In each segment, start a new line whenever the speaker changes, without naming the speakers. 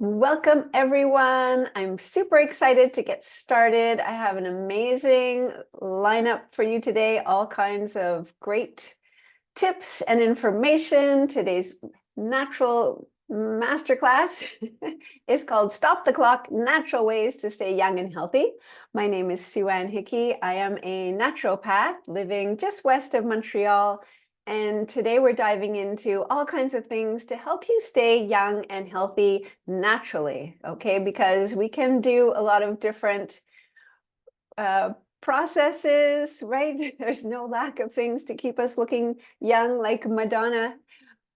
Welcome, everyone. I'm super excited to get started. I have an amazing lineup for you today, all kinds of great tips and information. Today's natural masterclass is called Stop the Clock, Natural Ways to Stay Young and Healthy. My name is Hickey. I am a naturopath living just west of Montreal. And today we're diving into all kinds of things to help you stay young and healthy naturally, okay? Because we can do a lot of different processes, right? There's no lack of things to keep us looking young like Madonna.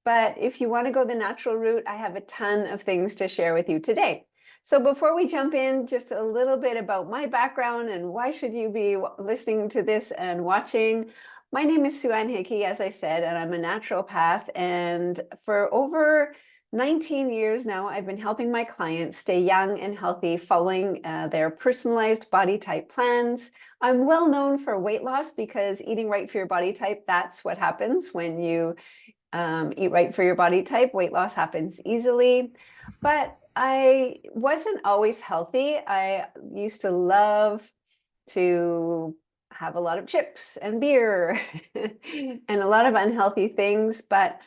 But if you want to go the natural route, I have a ton of things to share with you today. So before we jump in, just a little bit about my background and why should you be listening to this and watching. My name is Hickey, as I said, and I'm a naturopath. And for over 19 years now, I've been helping my clients stay young and healthy following their personalized body type plans. I'm well known for weight loss because eating right for your body type, that's what happens when you eat right for your body type. Weight loss happens easily, but I wasn't always healthy. I used to love to have a lot of chips and beer and a lot of unhealthy things. But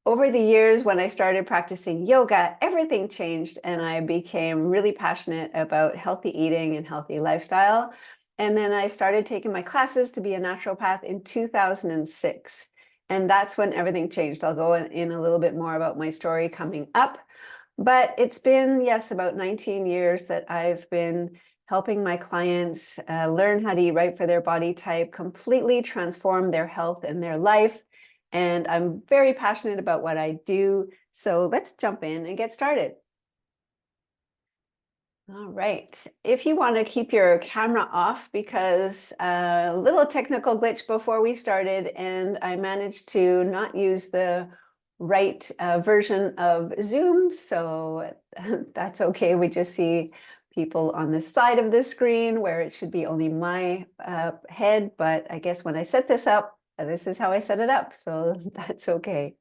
over the years, when I started practicing yoga, everything changed and I became really passionate about healthy eating and healthy lifestyle. And then I started taking my classes to be a naturopath in 2006. And that's when everything changed. I'll go in a little bit more about my story coming up. But it's been, yes, about 19 years that I've been helping my clients learn how to eat right for their body type, completely transform their health and their life. And I'm very passionate about what I do. So let's jump in and get started. All right. If you want to keep your camera off, because a little technical glitch before we started, and I managed to not use the right version of Zoom. So that's okay. We just see people on the side of the screen where it should be only my head. But I guess when I set this up, this is how I set it up. So that's okay.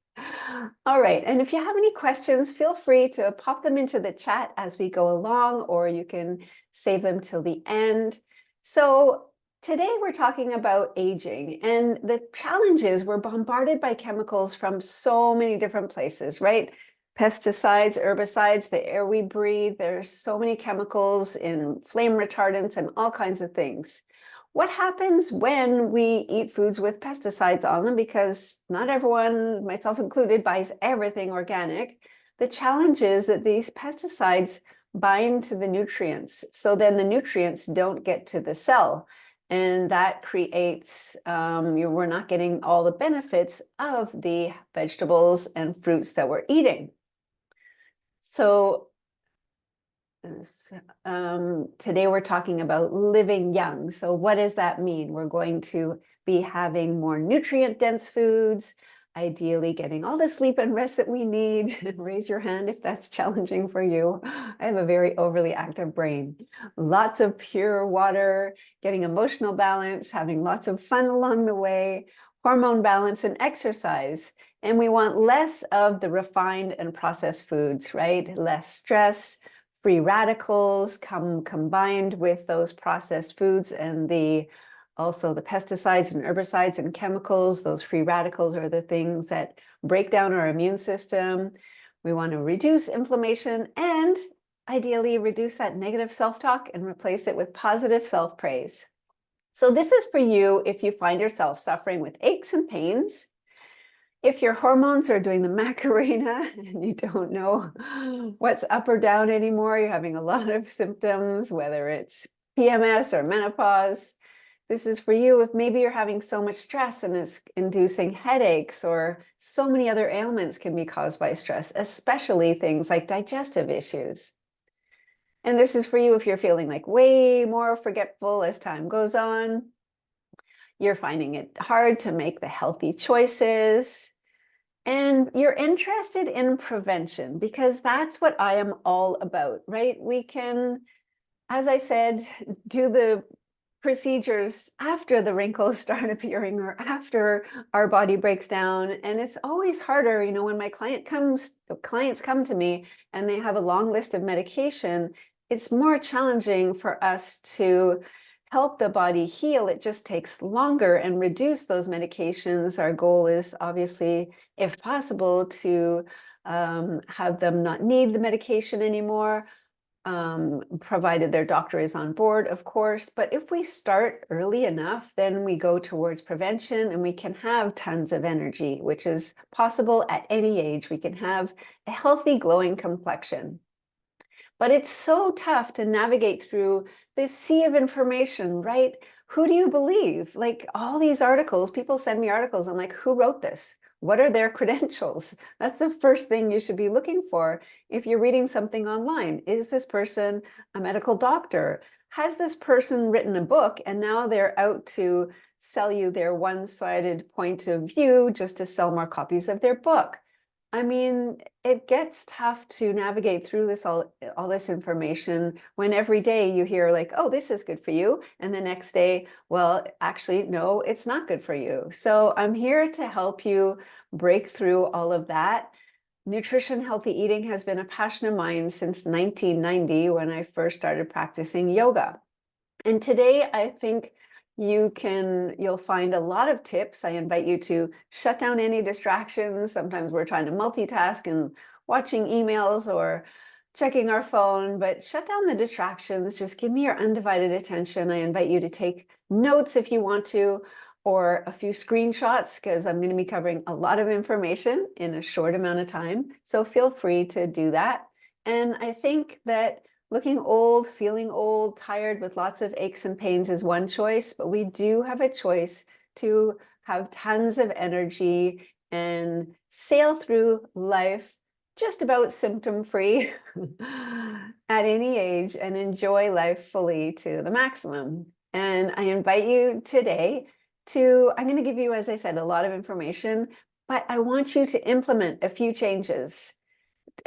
All right, and if you have any questions, feel free to pop them into the chat as we go along, or you can save them till the end. So today we're talking about aging, and the challenge is we're bombarded by chemicals from so many different places, right? Pesticides, herbicides, the air we breathe, there's so many chemicals in flame retardants and all kinds of things. What happens when we eat foods with pesticides on them? Because not everyone, myself included, buys everything organic. The challenge is that these pesticides bind to the nutrients. So then the nutrients don't get to the cell. And that creates, we're not getting all the benefits of the vegetables and fruits that we're eating. So today we're talking about living young. So what does that mean? We're going to be having more nutrient-dense foods, ideally getting all the sleep and rest that we need. Raise your hand if that's challenging for you. I have a very overly active brain. Lots of pure water, getting emotional balance, having lots of fun along the way, hormone balance and exercise. And we want less of the refined and processed foods, right? Less stress, free radicals combined with those processed foods and also the pesticides and herbicides and chemicals. Those free radicals are the things that break down our immune system. We want to reduce inflammation and ideally reduce that negative self-talk and replace it with positive self-praise. So this is for you if you find yourself suffering with aches and pains, if your hormones are doing the Macarena and you don't know what's up or down anymore, you're having a lot of symptoms, whether it's PMS or menopause, this is for you. If maybe you're having so much stress and it's inducing headaches, or so many other ailments can be caused by stress, especially things like digestive issues. And this is for you if you're feeling like way more forgetful as time goes on. You're finding it hard to make the healthy choices. And you're interested in prevention because that's what I am all about, right? We can, as I said, do the procedures after the wrinkles start appearing or after our body breaks down. And it's always harder, when my clients come to me and they have a long list of medication, it's more challenging for us to help the body heal. It just takes longer and reduce those medications. Our goal is obviously, if possible, to have them not need the medication anymore, provided their doctor is on board, of course. But if we start early enough, then we go towards prevention and we can have tons of energy, which is possible at any age. We can have a healthy, glowing complexion. But it's so tough to navigate through this sea of information, right? Who do you believe? Like all these articles, people send me articles. I'm like, who wrote this? What are their credentials? That's the first thing you should be looking for if you're reading something online. Is this person a medical doctor? Has this person written a book and now they're out to sell you their one-sided point of view just to sell more copies of their book? I mean, it gets tough to navigate through all this information when every day you hear like, oh, this is good for you. And the next day, well, actually, no, it's not good for you. So I'm here to help you break through all of that. Nutrition, healthy eating has been a passion of mine since 1990 when I first started practicing yoga. And today I think you'll find a lot of tips. I invite you to shut down any distractions. Sometimes we're trying to multitask and watching emails or checking our phone, but shut down the distractions. Just give me your undivided attention. I invite you to take notes if you want to, or a few screenshots, because I'm going to be covering a lot of information in a short amount of time. So feel free to do that. And I think that looking old, feeling old, tired with lots of aches and pains is one choice, but we do have a choice to have tons of energy and sail through life just about symptom-free at any age and enjoy life fully to the maximum. And I invite you today I'm going to give you, as I said, a lot of information, but I want you to implement a few changes.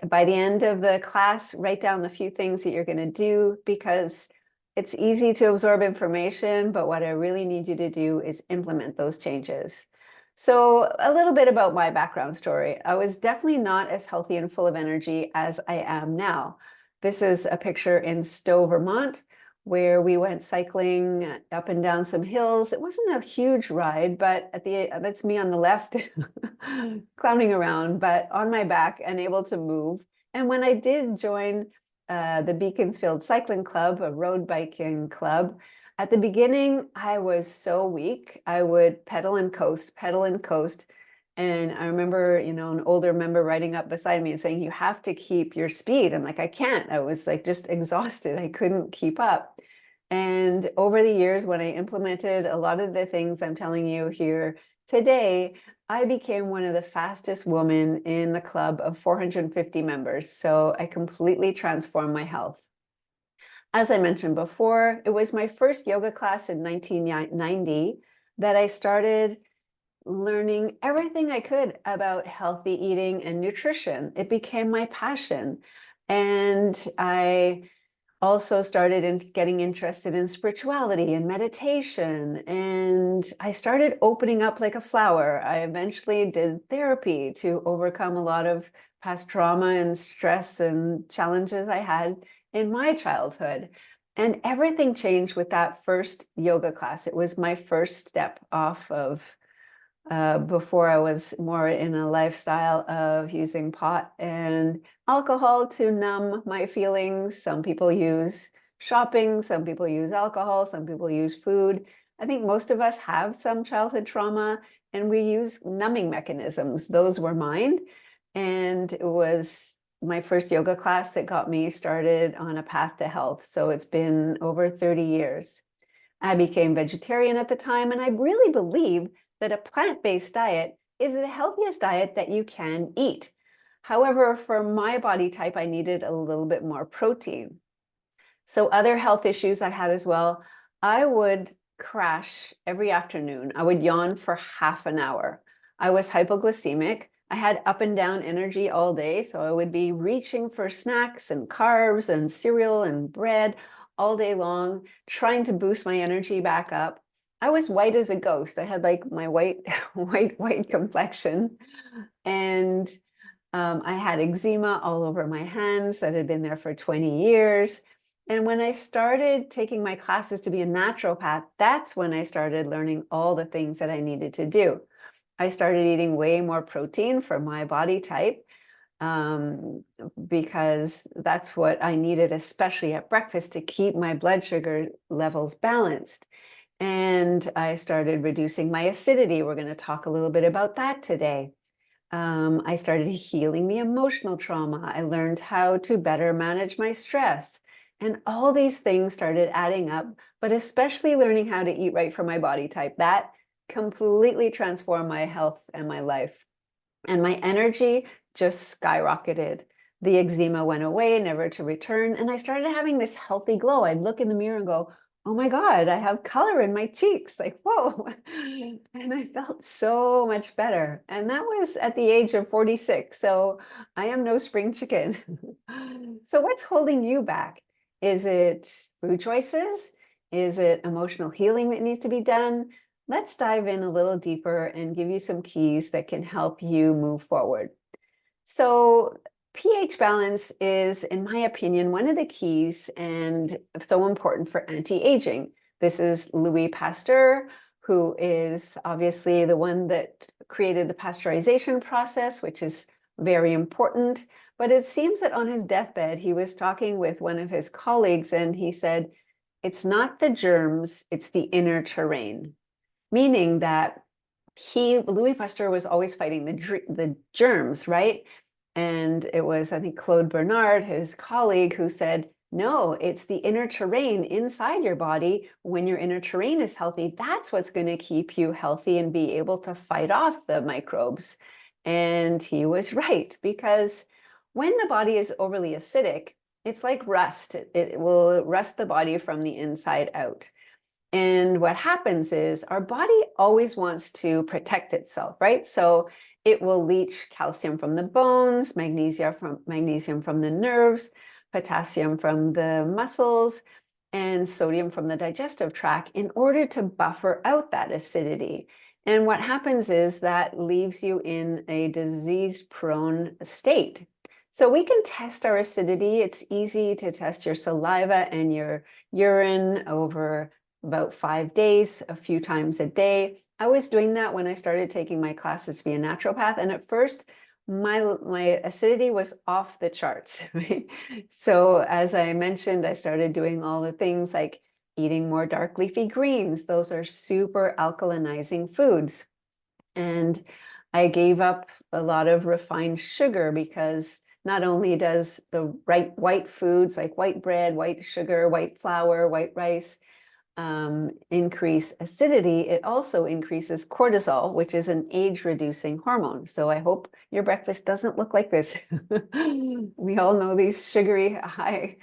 By the end of the class, write down the few things that you're going to do, because it's easy to absorb information, but what I really need you to do is implement those changes. So a little bit about my background story. I was definitely not as healthy and full of energy as I am now. This is a picture in Stowe, Vermont, where we went cycling up and down some hills. It wasn't a huge ride, but that's me on the left, clowning around, but on my back and able to move. And when I did join the Beaconsfield Cycling Club, a road biking club, at the beginning, I was so weak. I would pedal and coast, pedal and coast. And I remember, an older member riding up beside me and saying, you have to keep your speed. I'm like, I can't. I was like just exhausted. I couldn't keep up. And over the years, when I implemented a lot of the things I'm telling you here today, I became one of the fastest women in the club of 450 members. So I completely transformed my health. As I mentioned before, it was my first yoga class in 1990 that I started learning everything I could about healthy eating and nutrition. It became my passion. And I also started getting interested in spirituality and meditation. And I started opening up like a flower. I eventually did therapy to overcome a lot of past trauma and stress and challenges I had in my childhood. And everything changed with that first yoga class. It was my first step off of before I was more in a lifestyle of using pot and alcohol to numb my feelings. Some people use shopping, some people use alcohol, some people use food. I think most of us have some childhood trauma and we use numbing mechanisms. Those were mine. And it was my first yoga class that got me started on a path to health. So it's been over 30 years. I became vegetarian at the time, and I really believe that a plant-based diet is the healthiest diet that you can eat. However, for my body type, I needed a little bit more protein. So other health issues I had as well, I would crash every afternoon. I would yawn for half an hour. I was hypoglycemic. I had up and down energy all day, so I would be reaching for snacks and carbs and cereal and bread all day long, trying to boost my energy back up. I was white as a ghost. I had like my white, white complexion. And I had eczema all over my hands that had been there for 20 years. And when I started taking my classes to be a naturopath, that's when I started learning all the things that I needed to do. I started eating way more protein for my body type um, because that's what I needed, especially at breakfast, to keep my blood sugar levels balanced. And I started reducing my acidity. We're going to talk a little bit about that today. I started healing the emotional trauma. I learned how to better manage my stress. And all these things started adding up, but especially learning how to eat right for my body type. That completely transformed my health and my life. And my energy just skyrocketed. The eczema went away, never to return. And I started having this healthy glow. I'd look in the mirror and go, oh my God, I have color in my cheeks. Like, whoa. And I felt so much better. And that was at the age of 46. So I am no spring chicken. So what's holding you back? Is it food choices? Is it emotional healing that needs to be done? Let's dive in a little deeper and give you some keys that can help you move forward. So pH balance is, in my opinion, one of the keys and so important for anti-aging. This is Louis Pasteur, who is obviously the one that created the pasteurization process, which is very important. But it seems that on his deathbed, he was talking with one of his colleagues and he said, it's not the germs, it's the inner terrain. Meaning that Louis Pasteur was always fighting the germs, right? And it was, I think, Claude Bernard, his colleague, who said, no, it's the inner terrain inside your body. When your inner terrain is healthy, that's what's going to keep you healthy and be able to fight off the microbes. And he was right, because when the body is overly acidic, it's like rust. It will rust the body from the inside out. And what happens is our body always wants to protect itself, right? So it will leach calcium from the bones, magnesium from the nerves, potassium from the muscles, and sodium from the digestive tract in order to buffer out that acidity. And what happens is that leaves you in a disease-prone state. So we can test our acidity. It's easy to test your saliva and your urine over about 5 days, a few times a day. I was doing that when I started taking my classes to be a naturopath. And at first, my acidity was off the charts, right? So as I mentioned, I started doing all the things like eating more dark leafy greens. Those are super alkalinizing foods. And I gave up a lot of refined sugar because not only does the right white foods like white bread, white sugar, white flour, white rice, increase acidity, it also increases cortisol, which is an age-reducing hormone. So I hope your breakfast doesn't look like this. We all know these sugary, high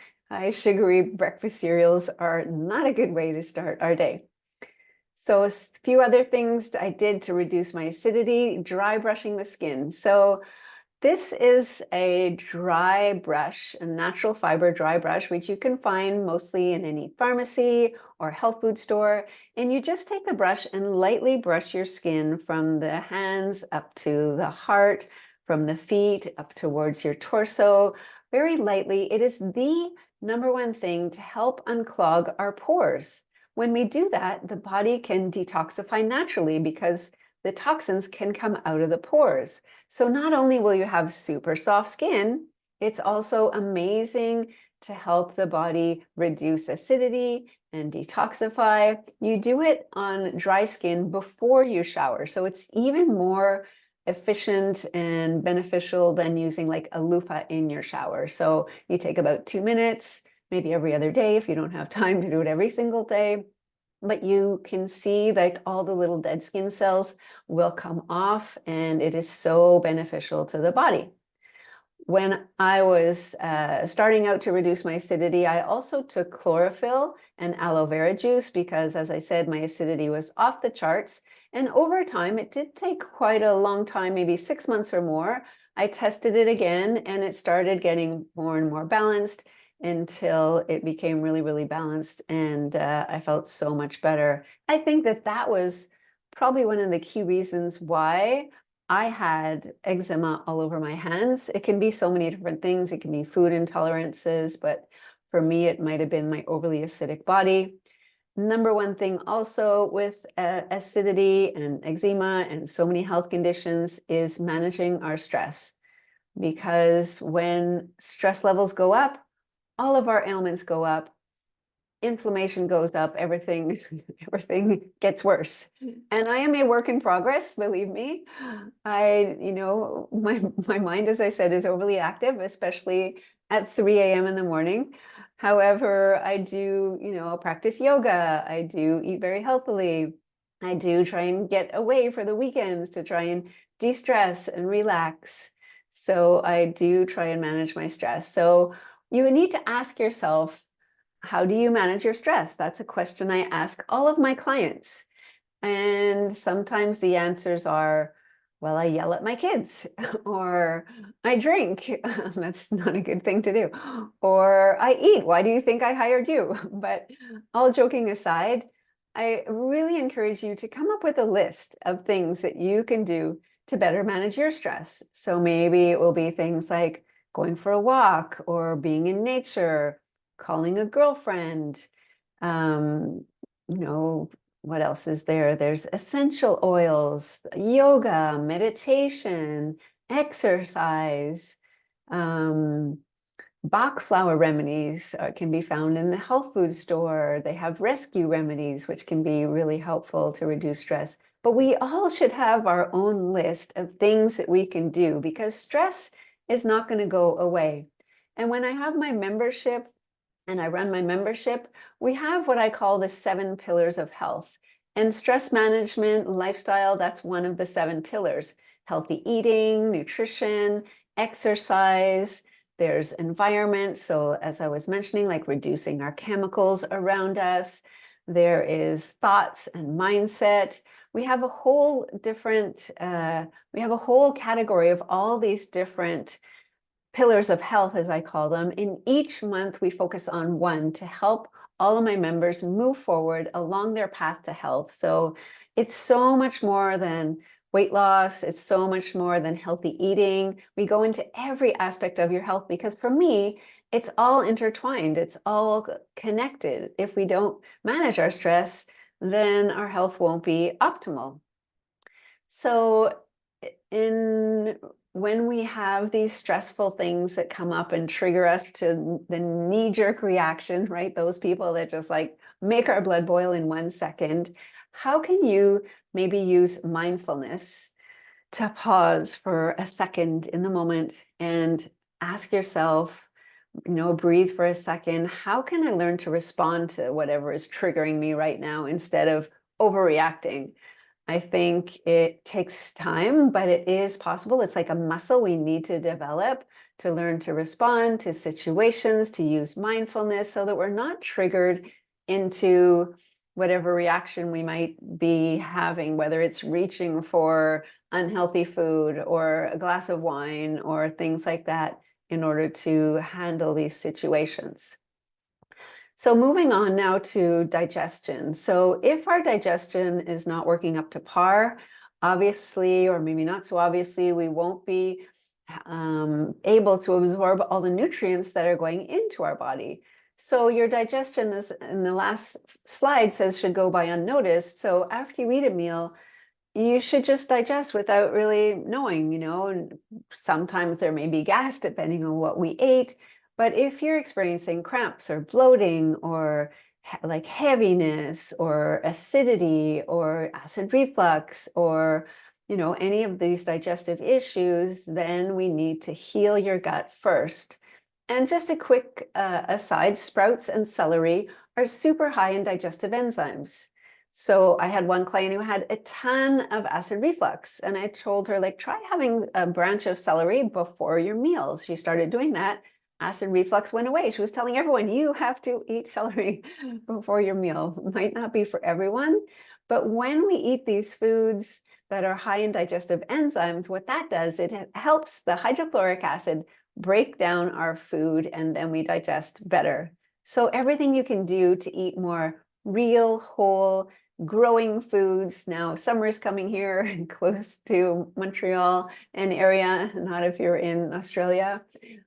sugary breakfast cereals are not a good way to start our day. So a few other things I did to reduce my acidity: dry brushing the skin. So this is a dry brush, a natural fiber dry brush, which you can find mostly in any pharmacy or health food store. And you just take the brush and lightly brush your skin from the hands up to the heart, from the feet up towards your torso, very lightly. It is the number one thing to help unclog our pores. When we do that, the body can detoxify naturally because the toxins can come out of the pores. So not only will you have super soft skin, it's also amazing to help the body reduce acidity and detoxify. You do it on dry skin before you shower. So it's even more efficient and beneficial than using like a loofah in your shower. So you take about 2 minutes, maybe every other day if you don't have time to do it every single day. But you can see like all the little dead skin cells will come off, and it is so beneficial to the body. When I was starting out to reduce my acidity, I also took chlorophyll and aloe vera juice because, as I said, my acidity was off the charts. And over time, it did take quite a long time, maybe 6 months or more. I tested it again and it started getting more and more balanced. until it became really, really balanced, and I felt so much better. I think that that was probably one of the key reasons why I had eczema all over my hands. It can be so many different things. It can be food intolerances, but for me, it might have been my overly acidic body. Number one thing also with acidity and eczema and so many health conditions is managing our stress. Because when stress levels go up, all of our ailments go up, inflammation goes up, everything everything gets worse. And I am a work in progress, believe me. My mind, as I said, is overly active, especially at 3 a.m. in the morning. However, I do, practice yoga. I do eat very healthily. I do try and get away for the weekends to try and de-stress and relax. So I do try and manage my stress. So you need to ask yourself, how do you manage your stress? That's a question I ask all of my clients. And sometimes the answers are, well, I yell at my kids, or I drink. That's not a good thing to do. Or I eat. Why do you think I hired you? But all joking aside, I really encourage you to come up with a list of things that you can do to better manage your stress. So maybe it will be things like going for a walk or being in nature, calling a girlfriend, what else is there? There's essential oils, yoga, meditation, exercise. Bach flower remedies can be found in the health food store. They have rescue remedies, which can be really helpful to reduce stress. But we all should have our own list of things that we can do, because stress is not going to go away. And when I have my membership, and I run my membership, we have what I call the 7 pillars of health. And stress management, lifestyle, that's one of the 7 pillars. Healthy eating, nutrition, exercise, there's environment. So as I was mentioning, like reducing our chemicals around us. There is thoughts and mindset. We have a whole category of all these different pillars of health, as I call them. In each month, we focus on one to help all of my members move forward along their path to health. So it's so much more than weight loss. It's so much more than healthy eating. We go into every aspect of your health because for me, it's all intertwined. It's all connected. If we don't manage our stress, then our health won't be optimal. So when we have these stressful things that come up and trigger us to the knee-jerk reaction, right? Those people that just like make our blood boil in 1 second, how can you maybe use mindfulness to pause for a second in the moment and ask yourself, breathe for a second. How can I learn to respond to whatever is triggering me right now instead of overreacting? I think it takes time, but it is possible. It's like a muscle we need to develop to learn to respond to situations, to use mindfulness so that we're not triggered into whatever reaction we might be having, whether it's reaching for unhealthy food or a glass of wine or things like that in order to handle these situations. So moving on now to digestion. So if our digestion is not working up to par, obviously, or maybe not so obviously, we won't be able to absorb all the nutrients that are going into our body. So your digestion, is, in the last slide, says should go by unnoticed. So after you eat a meal, you should just digest without really knowing, and sometimes there may be gas depending on what we ate. But if you're experiencing cramps or bloating or like heaviness or acidity or acid reflux or any of these digestive issues, then we need to heal your gut first. And just a quick aside, sprouts and celery are super high in digestive enzymes. So I had one client who had a ton of acid reflux, and I told her, like, try having a branch of celery before your meals. She started doing that. Acid reflux went away. She was telling everyone, you have to eat celery before your meal. Might not be for everyone, but when we eat these foods that are high in digestive enzymes, what that does, it helps the hydrochloric acid break down our food, and then we digest better. So everything you can do to eat more real, whole, growing foods. Now, summer's coming here close to Montreal and area, not if you're in Australia,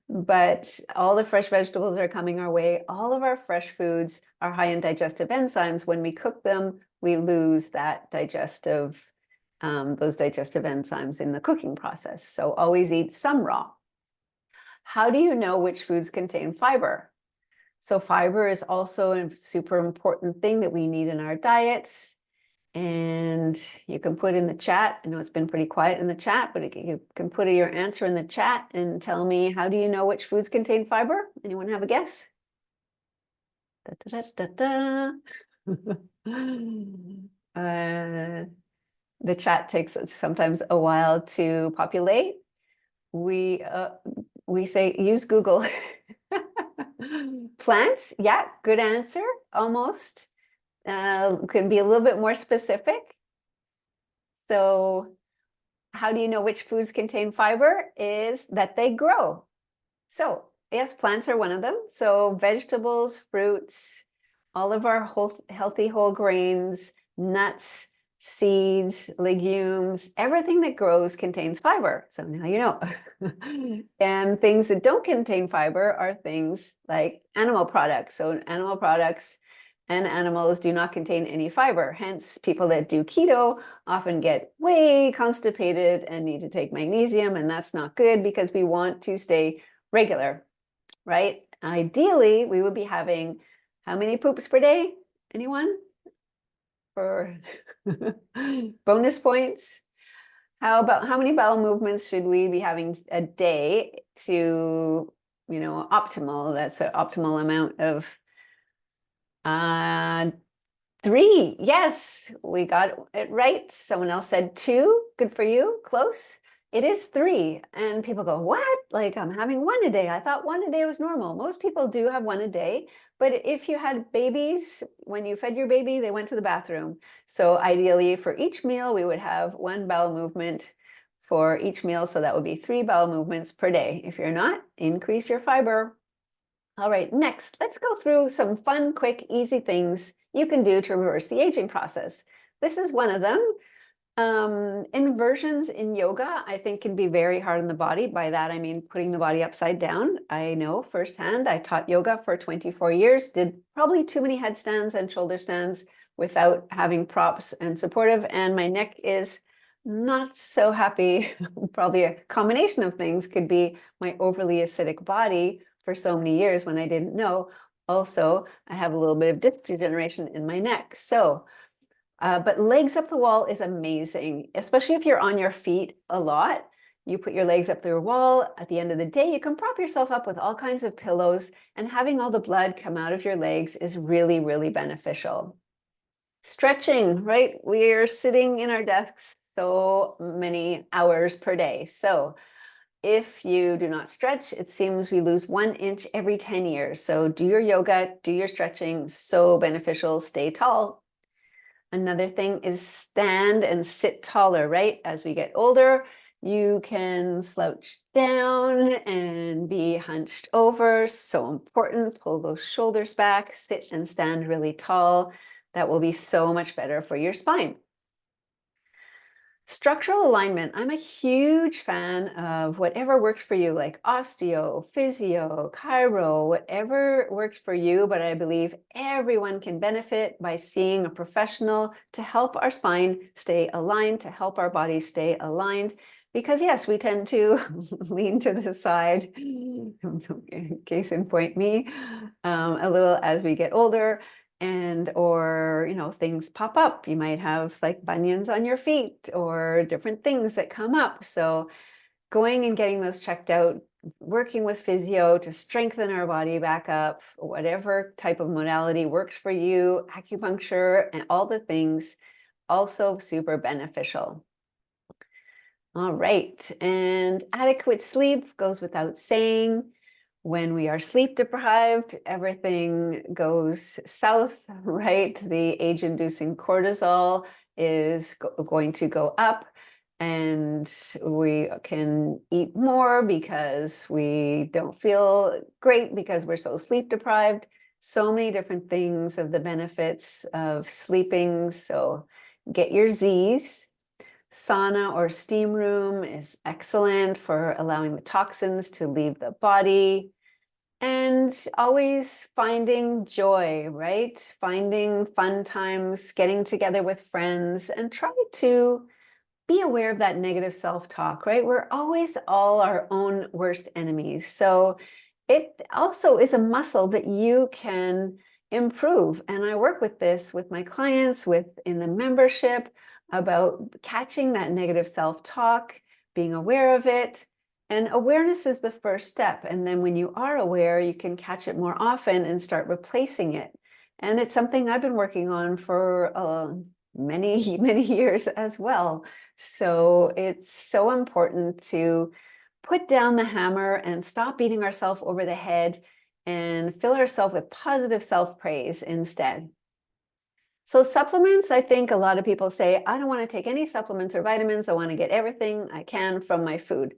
but all the fresh vegetables are coming our way. All of our fresh foods are high in digestive enzymes. When we cook them, we lose that those digestive enzymes in the cooking process. So always eat some raw. How do you know which foods contain fiber? So fiber is also a super important thing that we need in our diets. And you can put in the chat. I know it's been pretty quiet in the chat, but you can put your answer in the chat and tell me, how do you know which foods contain fiber? Anyone have a guess? Da, da, da, da. The chat takes sometimes a while to populate. We say use Google. Plants, yeah, good answer, almost. Can be a little bit more specific. So how do you know which foods contain fiber? Is that they grow. So yes, plants are one of them. So vegetables, fruits, all of our healthy whole grains, nuts, seeds, legumes, everything that grows contains fiber. So now you know. And things that don't contain fiber are things like animal products. So animal products and animals do not contain any fiber. Hence, people that do keto often get way constipated and need to take magnesium, and that's not good because we want to stay regular, right? Ideally, we would be having how many poops per day? Anyone? For bonus points? How many bowel movements should we be having a day to, optimal? That's an optimal amount of 3. Yes, we got it right. Someone else said 2. Good for you. Close. It is 3. And people go, what? Like, I'm having 1 a day. I thought 1 a day was normal. Most people do have 1 a day. But if you had babies, when you fed your baby, they went to the bathroom. So ideally, for each meal, we would have 1 bowel movement for each meal. So that would be 3 bowel movements per day. If you're not, increase your fiber. All right, next, let's go through some fun, quick, easy things you can do to reverse the aging process. This is one of them. Inversions in yoga, I think, can be very hard on the body. By that, I mean putting the body upside down. I know firsthand. I taught yoga for 24 years, did probably too many headstands and shoulder stands without having props and supportive, and my neck is not so happy. Probably a combination of things. Could be my overly acidic body for so many years when I didn't know. Also, I have a little bit of disc degeneration in my neck. So, but legs up the wall is amazing, especially if you're on your feet a lot. You put your legs up the wall. At the end of the day, you can prop yourself up with all kinds of pillows, and having all the blood come out of your legs is really, really beneficial. Stretching, right? We're sitting in our desks so many hours per day. So if you do not stretch, it seems we lose 1 inch every 10 years. So do your yoga, do your stretching, so beneficial, stay tall. Another thing is stand and sit taller, right? As we get older, you can slouch down and be hunched over. So important, pull those shoulders back, sit and stand really tall. That will be so much better for your spine. Structural alignment. I'm a huge fan of whatever works for you, like osteo, physio, chiro, whatever works for you. But I believe everyone can benefit by seeing a professional to help our spine stay aligned, to help our body stay aligned. Because yes, we tend to lean to the side, case in point me, a little as we get older. Or things pop up. You might have like bunions on your feet or different things that come up. So going and getting those checked out, working with physio to strengthen our body back up, whatever type of modality works for you, acupuncture and all the things, also super beneficial. All right, and adequate sleep goes without saying. When we are sleep deprived, everything goes south, right? The age-inducing cortisol is going to go up. and we can eat more because we don't feel great because we're so sleep deprived. So many different things of the benefits of sleeping. So get your Z's. Sauna or steam room is excellent for allowing the toxins to leave the body. And always finding joy, right? Finding fun times, getting together with friends, and try to be aware of that negative self-talk, right? We're always all our own worst enemies. So it also is a muscle that you can improve. And I work with this with my clients, in the membership, about catching that negative self-talk, being aware of it. And awareness is the first step. And then when you are aware, you can catch it more often and start replacing it. And it's something I've been working on for many, many years as well. So it's so important to put down the hammer and stop beating ourselves over the head and fill ourselves with positive self-praise instead. So supplements, I think a lot of people say, I don't want to take any supplements or vitamins. I want to get everything I can from my food,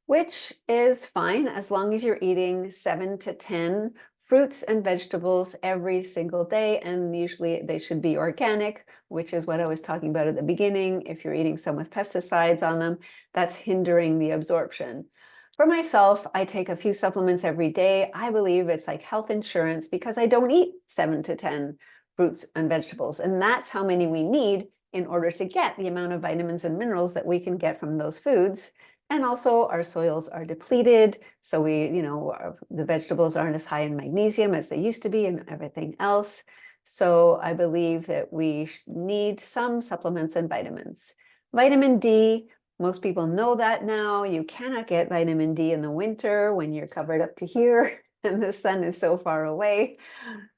which is fine as long as you're eating 7 to 10 fruits and vegetables every single day. And usually they should be organic, which is what I was talking about at the beginning. If you're eating some with pesticides on them, that's hindering the absorption. For myself, I take a few supplements every day. I believe it's like health insurance because I don't eat 7 to 10 fruits and vegetables. And that's how many we need in order to get the amount of vitamins and minerals that we can get from those foods. And also our soils are depleted. So the vegetables aren't as high in magnesium as they used to be and everything else. So I believe that we need some supplements and vitamins. Vitamin D, most people know that now. You cannot get vitamin D in the winter when you're covered up to here and the sun is so far away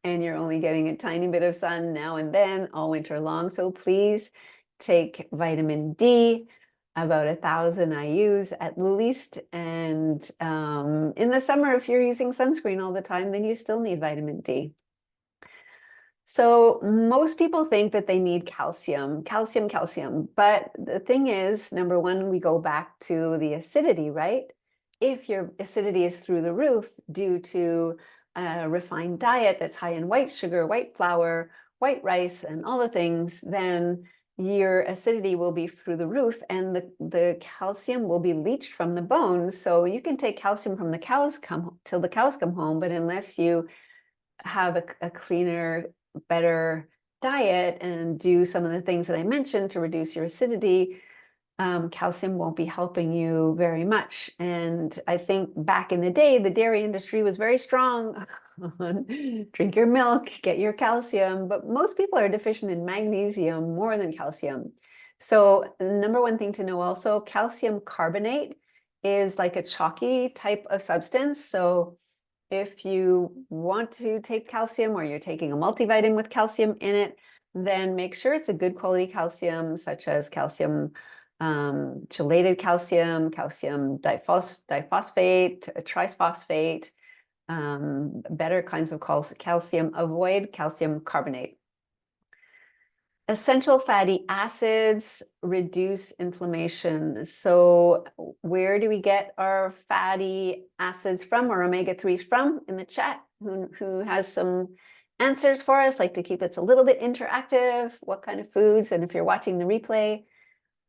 and you're only getting a tiny bit of sun now and then all winter long. So please take vitamin D, about 1,000 IUs at least. And in the summer, if you're using sunscreen all the time, then you still need vitamin D. So most people think that they need calcium, calcium. But the thing is, number one, we go back to the acidity, right? If your acidity is through the roof due to a refined diet that's high in white sugar, white flour, white rice, and all the things, then your acidity will be through the roof and the calcium will be leached from the bones. So you can take calcium from the cows till the cows come home, but unless you have a cleaner, better diet and do some of the things that I mentioned to reduce your acidity, calcium won't be helping you very much. And I think back in the day, the dairy industry was very strong on drink your milk, get your calcium, but most people are deficient in magnesium more than calcium. So the number one thing to know also, calcium carbonate is like a chalky type of substance. So if you want to take calcium or you're taking a multivitamin with calcium in it, then make sure it's a good quality calcium, such as calcium chelated calcium, calcium diphosphate, triphosphate, better kinds of calcium. Avoid calcium carbonate. Essential fatty acids reduce inflammation. So where do we get our fatty acids from, or omega-3s from? In the chat, who has some answers for us? Like to keep this a little bit interactive. What kind of foods? And if you're watching the replay,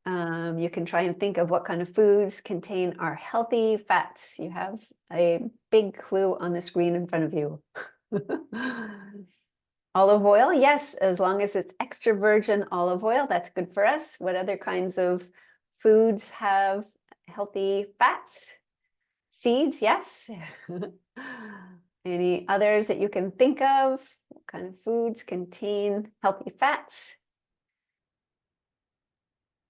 you can try and think of what kind of foods contain our healthy fats. You have a big clue on the screen in front of you. Olive oil, yes, as long as it's extra virgin olive oil, that's good for us. What other kinds of foods have healthy fats? Seeds, yes. Any others that you can think of? What kind of foods contain healthy fats?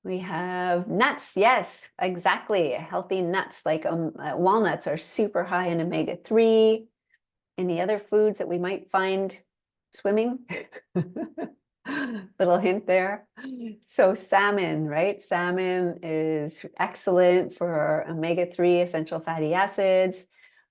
We have nuts, yes, exactly. Healthy nuts like walnuts are super high in omega-3. Any other foods that we might find swimming? Little hint there. So salmon, right? Salmon is excellent for omega-3 essential fatty acids.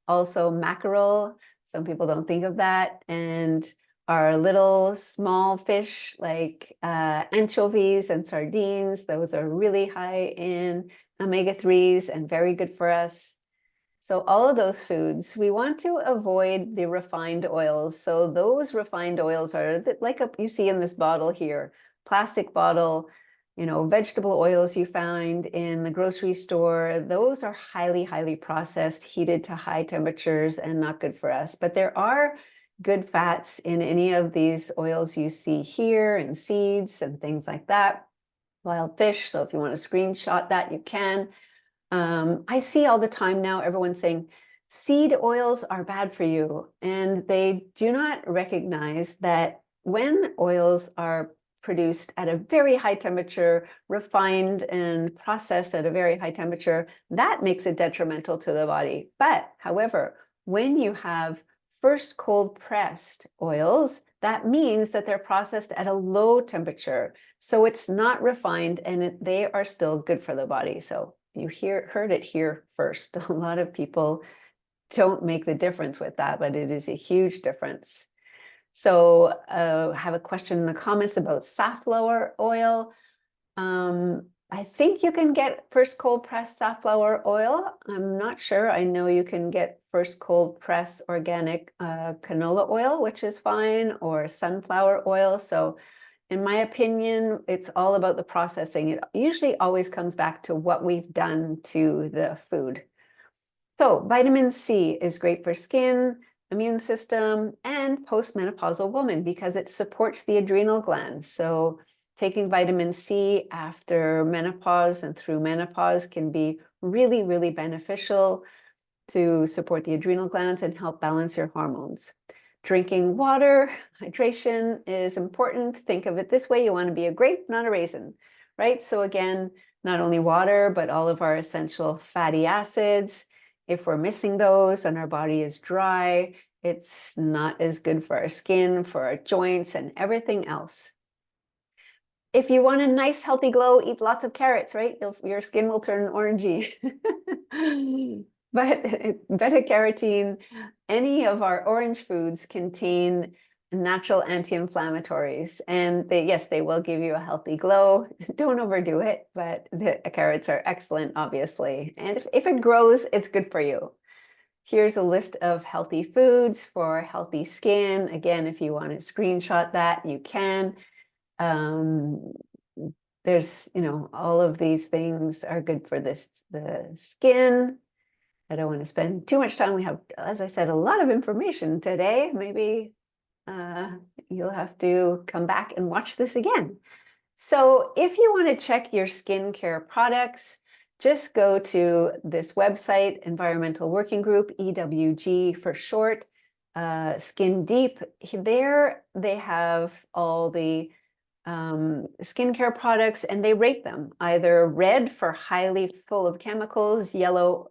Also mackerel, some people don't think of that. And our little small fish like anchovies and sardines. Those are really high in omega-3s and very good for us. So all of those foods, we want to avoid the refined oils. So those refined oils are like you see in this bottle here, plastic bottle, vegetable oils you find in the grocery store. Those are highly, highly processed, heated to high temperatures and not good for us. But there are good fats in any of these oils you see here, and seeds and things like that. Wild fish. So if you want to screenshot that, you can. I see all the time now everyone saying seed oils are bad for you, and they do not recognize that when oils are produced at a very high temperature, refined and processed at a very high temperature, that makes it detrimental to the body. But however, when you have first cold pressed oils, that means that they're processed at a low temperature. So it's not refined, and they are still good for the body. So you heard it here first. A lot of people don't make the difference with that, but it is a huge difference. So I have a question in the comments about safflower oil. I think you can get first cold press safflower oil. I'm not sure. I know you can get first cold press organic canola oil, which is fine, or sunflower oil. So in my opinion, it's all about the processing. It usually always comes back to what we've done to the food. So vitamin C is great for skin, immune system, and postmenopausal women because it supports the adrenal glands. So taking vitamin C after menopause and through menopause can be really, really beneficial to support the adrenal glands and help balance your hormones. Drinking water, hydration is important. Think of it this way: you want to be a grape, not a raisin, right? So again, not only water, but all of our essential fatty acids. If we're missing those and our body is dry, it's not as good for our skin, for our joints, and everything else. If you want a nice healthy glow, eat lots of carrots, right? Your skin will turn orangey. But beta-carotene, any of our orange foods contain natural anti-inflammatories, and yes, they will give you a healthy glow. Don't overdo it, but the carrots are excellent, obviously. And if it grows, it's good for you. Here's a list of healthy foods for healthy skin. Again, if you want to screenshot that, you can. There's, all of these things are good for the skin. I don't want to spend too much time. We have, as I said, a lot of information today. Maybe you'll have to come back and watch this again. So if you want to check your skincare products, just go to this website, Environmental Working Group, EWG for short, Skin Deep. There they have all the skincare products, and they rate them either red for highly full of chemicals, yellow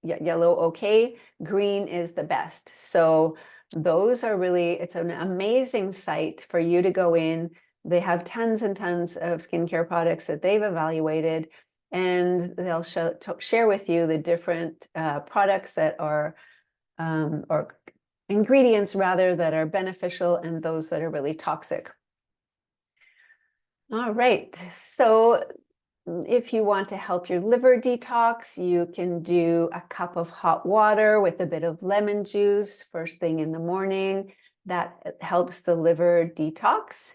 yellow okay, green is the best. So those are really, it's an amazing site for you to go in. They have tons and tons of skincare products that they've evaluated, and they'll share with you the different products that are or ingredients rather, that are beneficial and those that are really toxic. All right, so if you want to help your liver detox, you can do a cup of hot water with a bit of lemon juice first thing in the morning. That helps the liver detox.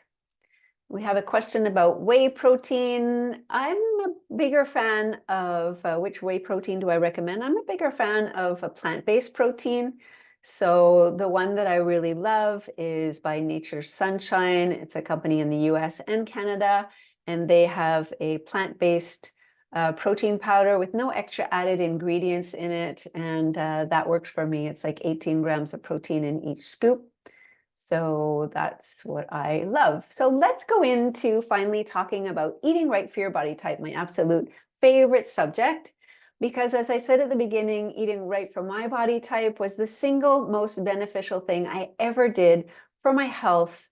We have a question about whey protein. I'm a bigger fan of which whey protein do I recommend? I'm a bigger fan of a plant-based protein. So the one that I really love is by Nature's Sunshine. It's a company in the US and Canada, and they have a plant-based protein powder with no extra added ingredients in it. And that works for me. It's like 18 grams of protein in each scoop. So that's what I love. So let's go into finally talking about eating right for your body type, my absolute favorite subject. Because as I said at the beginning, eating right for my body type was the single most beneficial thing I ever did for my health,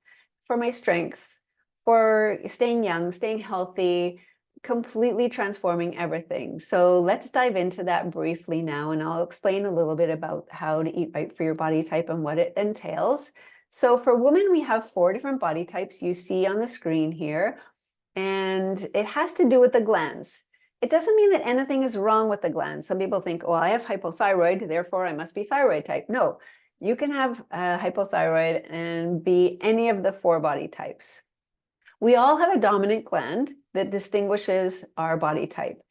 for my strength, for staying young, staying healthy, completely transforming everything. So let's dive into that briefly now, and I'll explain a little bit about how to eat right for your body type and what it entails. So for women, we have 4 different body types you see on the screen here, and it has to do with the glands. It doesn't mean that anything is wrong with the glands. Some people think, oh, I have hypothyroid, therefore I must be thyroid type. No, you can have hypothyroid and be any of the 4 body types. We all have a dominant gland that distinguishes our body type.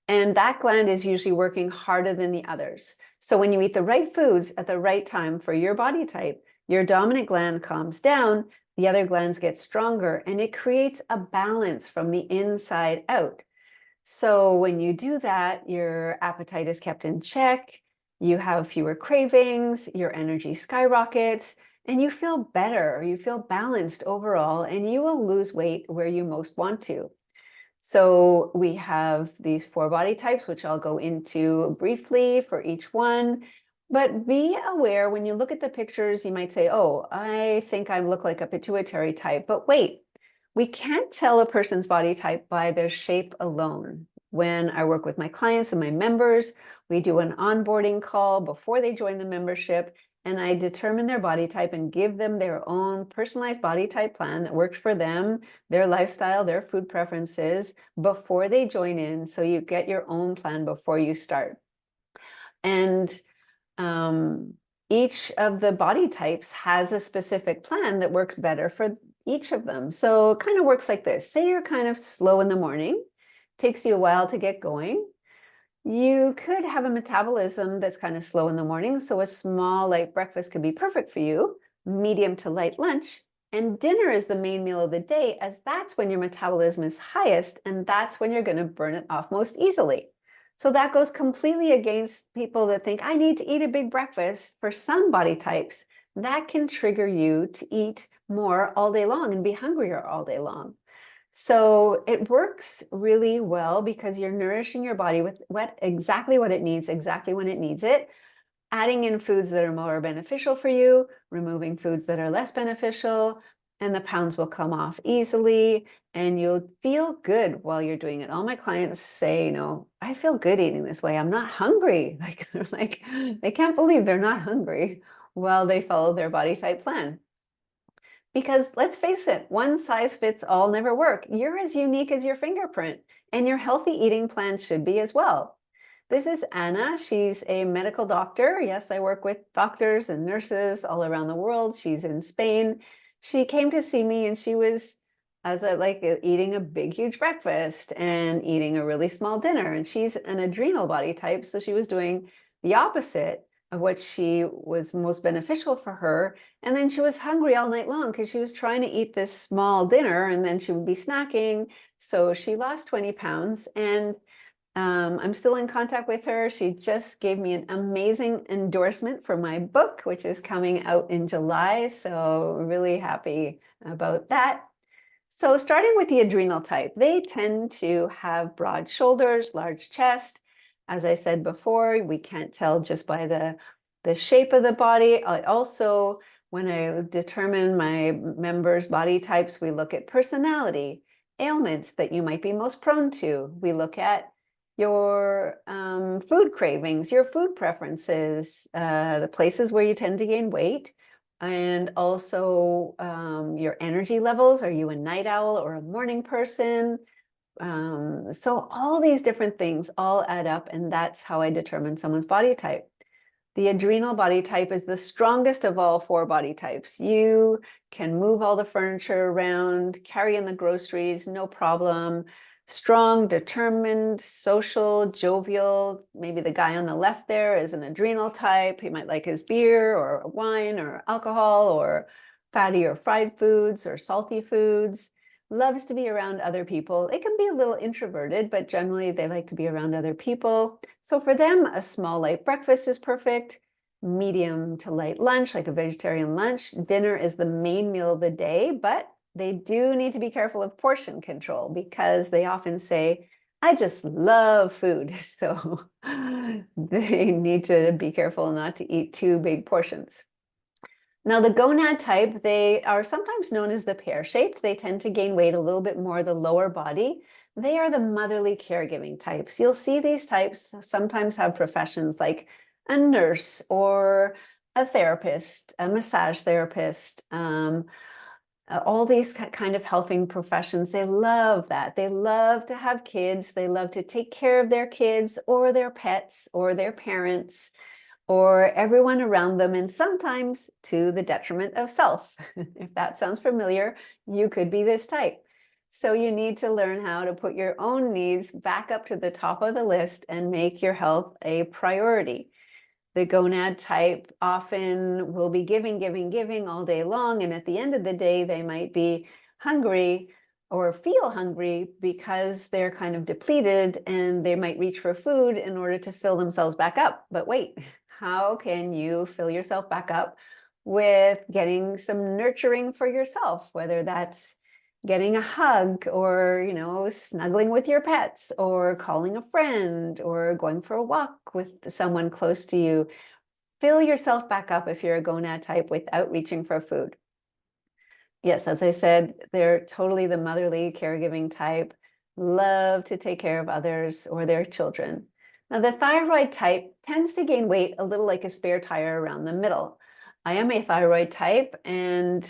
And that gland is usually working harder than the others. So when you eat the right foods at the right time for your body type, your dominant gland calms down, the other glands get stronger, and it creates a balance from the inside out. So when you do that, your appetite is kept in check, you have fewer cravings, your energy skyrockets, and you feel better, you feel balanced overall, and you will lose weight where you most want to. So we have these 4 body types, which I'll go into briefly for each one. But be aware when you look at the pictures, you might say, oh, I think I look like a pituitary type. But wait, we can't tell a person's body type by their shape alone. When I work with my clients and my members, we do an onboarding call before they join the membership, and I determine their body type and give them their own personalized body type plan that works for them, their lifestyle, their food preferences before they join in. So you get your own plan before you start. And each of the body types has a specific plan that works better for each of them. So it kind of works like this. Say you're kind of slow in the morning, takes you a while to get going. You could have a metabolism that's kind of slow in the morning, so a small light breakfast could be perfect for you, medium to light lunch, and dinner is the main meal of the day, as that's when your metabolism is highest, and that's when you're going to burn it off most easily. So that goes completely against people that think, I need to eat a big breakfast. For some body types, that can trigger you to eat more all day long and be hungrier all day long. So it works really well because you're nourishing your body with exactly what it needs, exactly when it needs it, adding in foods that are more beneficial for you, removing foods that are less beneficial, and the pounds will come off easily and you'll feel good while you're doing it. All my clients say, I feel good eating this way. I'm not hungry. Like they're like, they can't believe they're not hungry while they follow their body type plan. Because let's face it, one size fits all never work. You're as unique as your fingerprint, and your healthy eating plan should be as well. This is Anna. She's a medical doctor. Yes, I work with doctors and nurses all around the world. She's in Spain. She came to see me and she was eating a big, huge breakfast and eating a really small dinner. And she's an adrenal body type, so she was doing the opposite of what she was most beneficial for her. And then she was hungry all night long because she was trying to eat this small dinner and then she would be snacking. So she lost 20 pounds and I'm still in contact with her. She just gave me an amazing endorsement for my book, which is coming out in July. So really happy about that. So starting with the adrenal type, they tend to have broad shoulders, large chest. As I said before, we can't tell just by the shape of the body. I also, when I determine my members' body types, we look at personality, ailments that you might be most prone to. We look at your food cravings, your food preferences, the places where you tend to gain weight, and also your energy levels. Are you a night owl or a morning person? So all these different things all add up, and that's how I determine someone's body type. The adrenal body type is the strongest of all 4 body types. You can move all the furniture around, carry in the groceries, no problem. Strong, determined, social, jovial. Maybe the guy on the left there is an adrenal type. He might like his beer or wine or alcohol or fatty or fried foods or salty foods. Loves to be around other people. It can be a little introverted, but generally they like to be around other people. So for them, a small light breakfast is perfect. Medium to light lunch, like a vegetarian lunch. Dinner is the main meal of the day, but they do need to be careful of portion control because they often say, I just love food. So they need to be careful not to eat too big portions. Now, the gonad type, they are sometimes known as the pear-shaped. They tend to gain weight a little bit more the lower body. They are the motherly caregiving types. You'll see these types sometimes have professions like a nurse or a therapist, a massage therapist, all these kind of helping professions, they love that. They love to have kids. They love to take care of their kids or their pets or their parents or everyone around them, and sometimes to the detriment of self. If that sounds familiar, you could be this type. So you need to learn how to put your own needs back up to the top of the list and make your health a priority. The gonad type often will be giving, giving, giving all day long. And at the end of the day, they might be hungry or feel hungry because they're kind of depleted, and they might reach for food in order to fill themselves back up. But wait, how can you fill yourself back up with getting some nurturing for yourself, whether that's getting a hug or, snuggling with your pets or calling a friend or going for a walk with someone close to you. Fill yourself back up if you're a gonad type without reaching for food. Yes, as I said, they're totally the motherly, caregiving type, love to take care of others or their children. Now, the thyroid type tends to gain weight a little like a spare tire around the middle. I am a thyroid type, and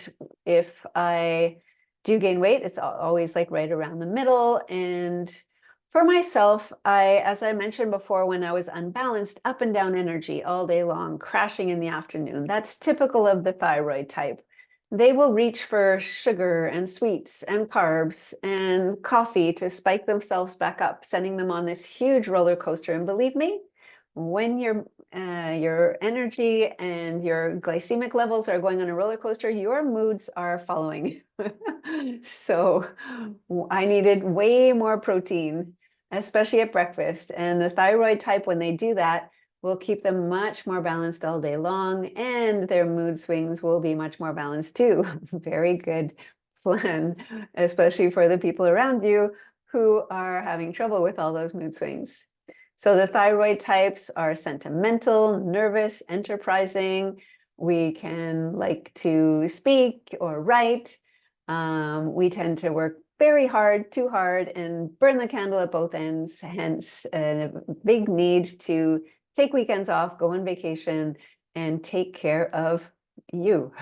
if I do gain weight, it's always like right around the middle. And for myself, as I mentioned before, when I was unbalanced, up and down energy all day long, crashing in the afternoon, that's typical of the thyroid type. They will reach for sugar and sweets and carbs and coffee to spike themselves back up, sending them on this huge roller coaster. And believe me, when your energy and your glycemic levels are going on a roller coaster, your moods are following. So I needed way more protein, especially at breakfast. And the thyroid type, when they do that, will keep them much more balanced all day long, and their mood swings will be much more balanced too. Very good plan, especially for the people around you who are having trouble with all those mood swings. So the thyroid types are sentimental, nervous, enterprising. We can like to speak or write. We tend to work very hard, too hard, and burn the candle at both ends, hence a big need to take weekends off, go on vacation, and take care of you.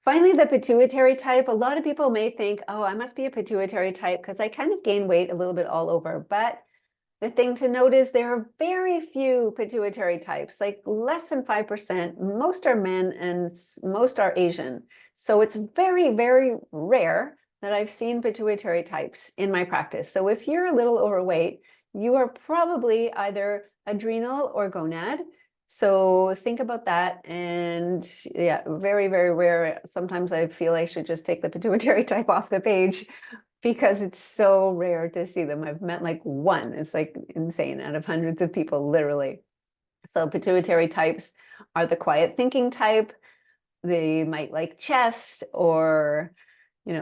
Finally, the pituitary type. A lot of people may think, oh, I must be a pituitary type because I kind of gain weight a little bit all over. But the thing to note is there are very few pituitary types, like less than 5%. Most are men and most are Asian. So it's very, very rare that I've seen pituitary types in my practice. So if you're a little overweight, you are probably either adrenal or gonad. So think about that. And yeah, very, very rare. Sometimes I feel I should just take the pituitary type off the page because it's so rare to see them. I've met like one. It's like insane out of hundreds of people, literally. So pituitary types are the quiet thinking type. They might like chess or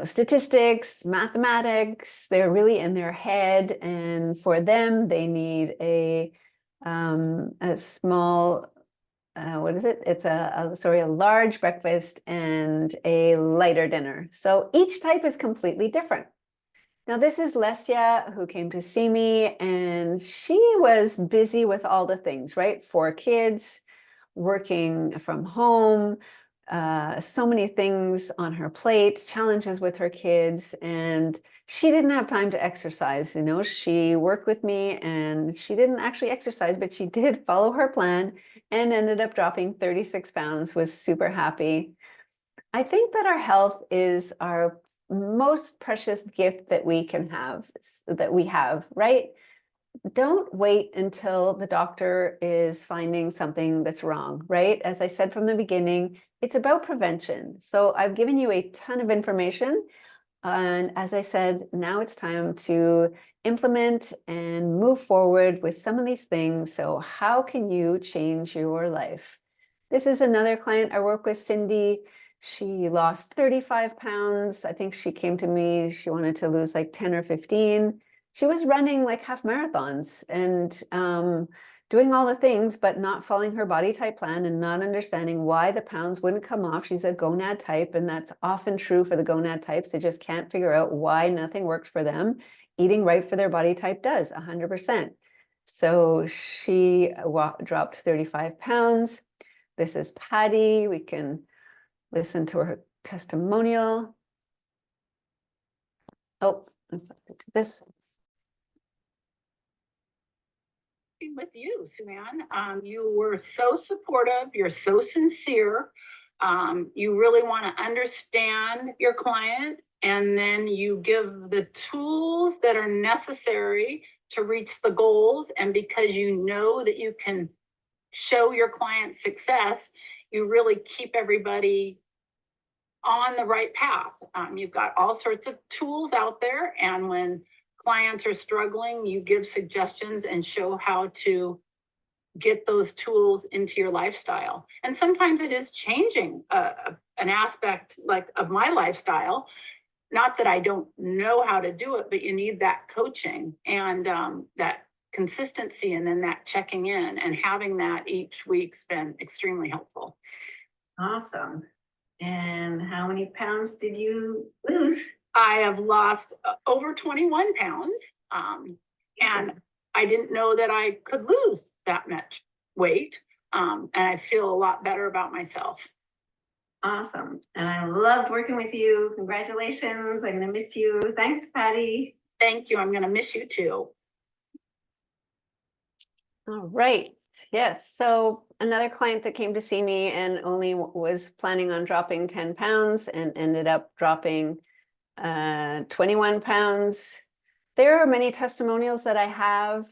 statistics, mathematics. They're really in their head, and for them, they need a small, what is it? It's a large breakfast and a lighter dinner. So each type is completely different. Now, this is Lesia who came to see me, and she was busy with all the things, right? 4 kids, working from home, so many things on her plate, challenges with her kids, and she didn't have time to exercise. She worked with me and she didn't actually exercise, but she did follow her plan and ended up dropping 36 pounds, was super happy. I think that our health is our most precious gift that we can have, that we have, right? Don't wait until the doctor is finding something that's wrong, right? As I said from the beginning, it's about prevention. So I've given you a ton of information. And as I said, now it's time to implement and move forward with some of these things. So how can you change your life? This is another client I work with, Cindy. She lost 35 pounds. I think she came to me, she wanted to lose like 10 or 15. She was running like half marathons and doing all the things, but not following her body type plan and not understanding why the pounds wouldn't come off. She's a gonad type, and that's often true for the gonad types. They just can't figure out why nothing works for them. Eating right for their body type does, 100%. So she dropped 35 pounds. This is Patty. We can listen to her testimonial. Oh, let's do this.
With you, Suzanne. You were so supportive. You're so sincere. You really want to understand your client, and then you give the tools that are necessary to reach the goals. And because you know that you can show your client success, you really keep everybody on the right path. You've got all sorts of tools out there, and when clients are struggling, you give suggestions and show how to get those tools into your lifestyle. And sometimes it is changing an aspect like of my lifestyle. Not that I don't know how to do it, but you need that coaching and that consistency, and then that checking in, and having that each week's been extremely helpful.
Awesome. And how many pounds did you lose?
I have lost over 21 pounds. And I didn't know that I could lose that much weight. And I feel a lot better about myself.
Awesome. And I loved working with you. Congratulations. I'm going to miss you. Thanks, Patty.
Thank you. I'm going to miss you too.
All right. Yes. So another client that came to see me and only was planning on dropping 10 pounds and ended up dropping 21 pounds. There are many testimonials that I have.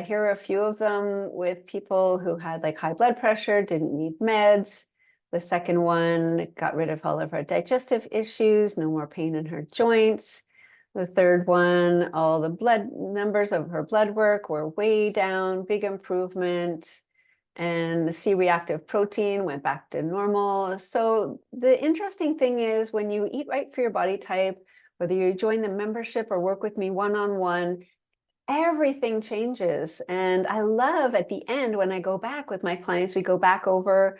Here are a few of them with people who had like high blood pressure, didn't need meds. The second one got rid of all of her digestive issues, no more pain in her joints. The third one, all the blood numbers of her blood work were way down, big improvement. And the C-reactive protein went back to normal. So the interesting thing is when you eat right for your body type, whether you join the membership or work with me one-on-one, everything changes. And I love at the end when I go back with my clients, we go back over,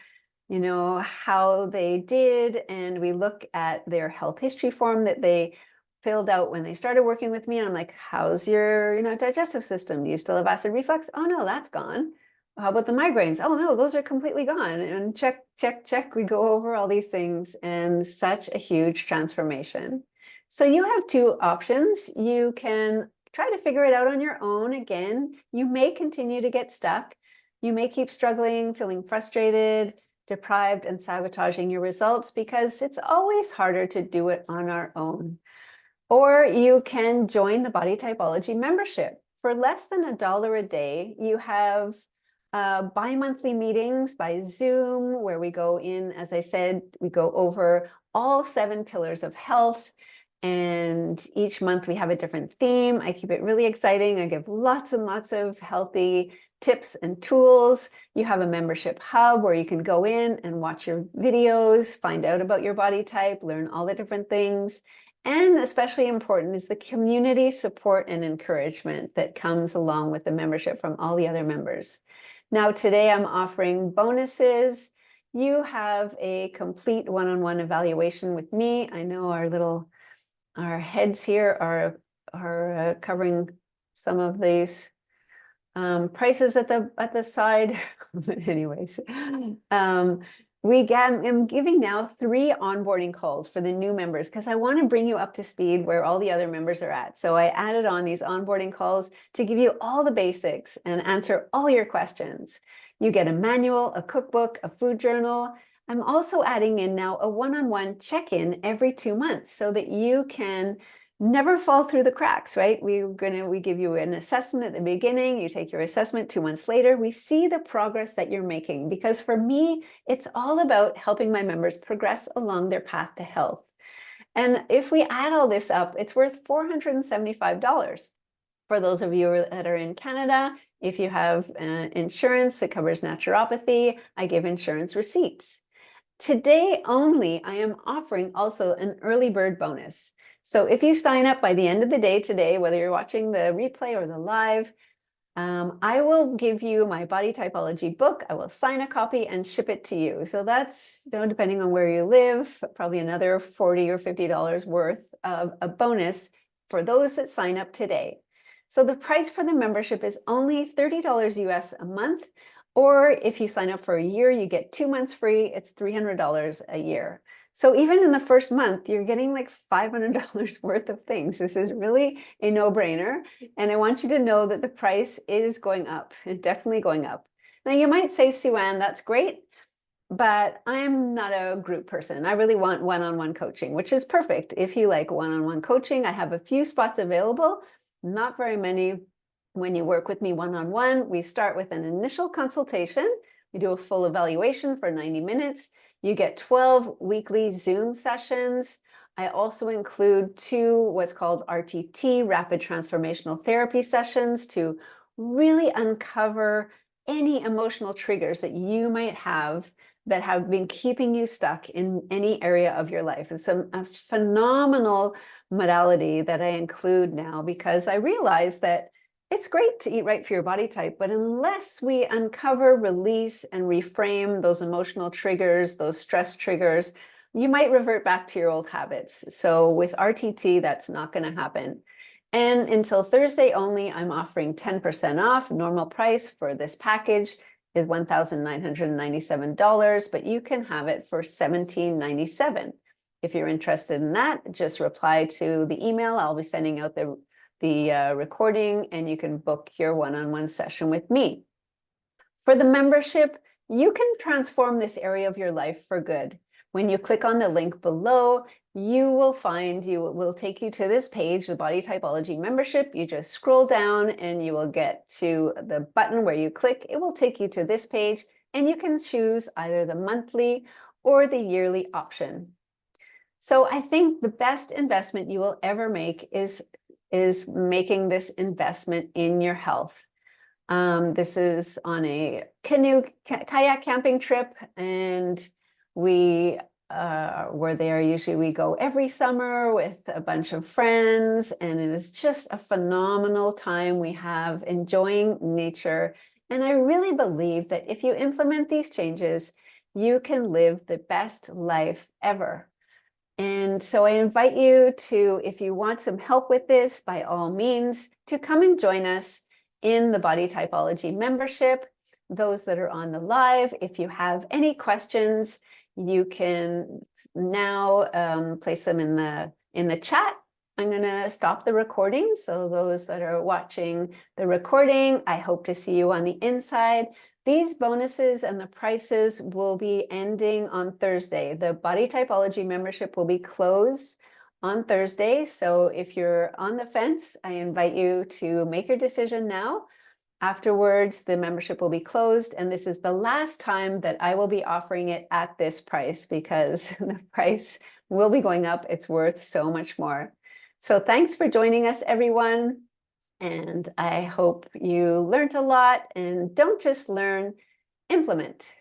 you know, how they did, and we look at their health history form that they filled out when they started working with me. And I'm like, how's your, you know, digestive system? Do you still have acid reflux? Oh no, that's gone. How about the migraines? Oh no, those are completely gone. And check, check, check. We go over all these things, and such a huge transformation. So you have two options. You can try to figure it out on your own. Again, you may continue to get stuck. You may keep struggling, feeling frustrated, deprived, and sabotaging your results, because it's always harder to do it on our own. Or you can join the Body Typology membership. For less than $1 a day, you have bi-monthly meetings by Zoom, where we go in, as I said, we go over all 7 pillars of health. And each month we have a different theme. I keep it really exciting. I give lots and lots of healthy tips and tools. You have a membership hub where you can go in and watch your videos, find out about your body type, learn all the different things. And especially important is the community support and encouragement that comes along with the membership from all the other members. Now, today I'm offering bonuses. You have a complete one-on-one evaluation with me. I know our heads here are covering some of these prices at the side. But anyways, I'm giving now 3 onboarding calls for the new members, because I want to bring you up to speed where all the other members are at. So I added on these onboarding calls to give you all the basics and answer all your questions. You get a manual, a cookbook, a food journal. I'm also adding in now a one-on-one check-in every 2 months so that you can never fall through the cracks, right? We give you an assessment at the beginning, you take your assessment 2 months later, we see the progress that you're making, because for me, it's all about helping my members progress along their path to health. And if we add all this up, it's worth $475. For those of you that are in Canada, if you have insurance that covers naturopathy, I give insurance receipts. Today only, I am offering also an early bird bonus. So if you sign up by the end of the day today, whether you're watching the replay or the live, I will give you my Body Typology book. I will sign a copy and ship it to you. So that's, you know, depending on where you live, probably another $40 or $50 worth of a bonus for those that sign up today. So the price for the membership is only $30 US a month. Or if you sign up for a year, you get 2 months free. It's $300 a year. So even in the first month, you're getting like $500 worth of things. This is really a no-brainer. And I want you to know that the price is going up, definitely going up. Now you might say, Sue-Ann, that's great, but I'm not a group person. I really want one-on-one coaching, which is perfect. If you like one-on-one coaching, I have a few spots available, not very many. When you work with me one-on-one, we start with an initial consultation. We do a full evaluation for 90 minutes. You get 12 weekly Zoom sessions. I also include 2 what's called RTT, rapid transformational therapy sessions, to really uncover any emotional triggers that you might have that have been keeping you stuck in any area of your life. It's a phenomenal modality that I include now because I realize that it's great to eat right for your body type, but unless we uncover, release, and reframe those emotional triggers, those stress triggers, you might revert back to your old habits. So with RTT, that's not going to happen. And until Thursday only, I'm offering 10% off. Normal price for this package is $1,997, but you can have it for $1,797. If you're interested in that, just reply to the email. I'll be sending out the recording, and you can book your one-on-one session with me. For the membership, you can transform this area of your life for good. When you click on the link below, you will take you to this page, the Body Typology membership. You just scroll down and you will get to the button where you click. It will take you to this page, and you can choose either the monthly or the yearly option. So I think the best investment you will ever make is making this investment in your health. This is on a kayak camping trip, and we were there. Usually we go every summer with a bunch of friends, and it is just a phenomenal time we have enjoying nature. And I really believe that if you implement these changes, you can live the best life ever. And so I invite you to, if you want some help with this, by all means, to come and join us in the Body Typology membership. Those that are on the live, if you have any questions, you can now place them in the chat. I'm going to stop the recording. So those that are watching the recording, I hope to see you on the inside. These bonuses and the prices will be ending on Thursday. The Body Typology membership will be closed on Thursday. So if you're on the fence, I invite you to make your decision now. Afterwards, the membership will be closed, and this is the last time that I will be offering it at this price because the price will be going up. It's worth so much more. So thanks for joining us, everyone. And I hope you learned a lot, and don't just learn, implement.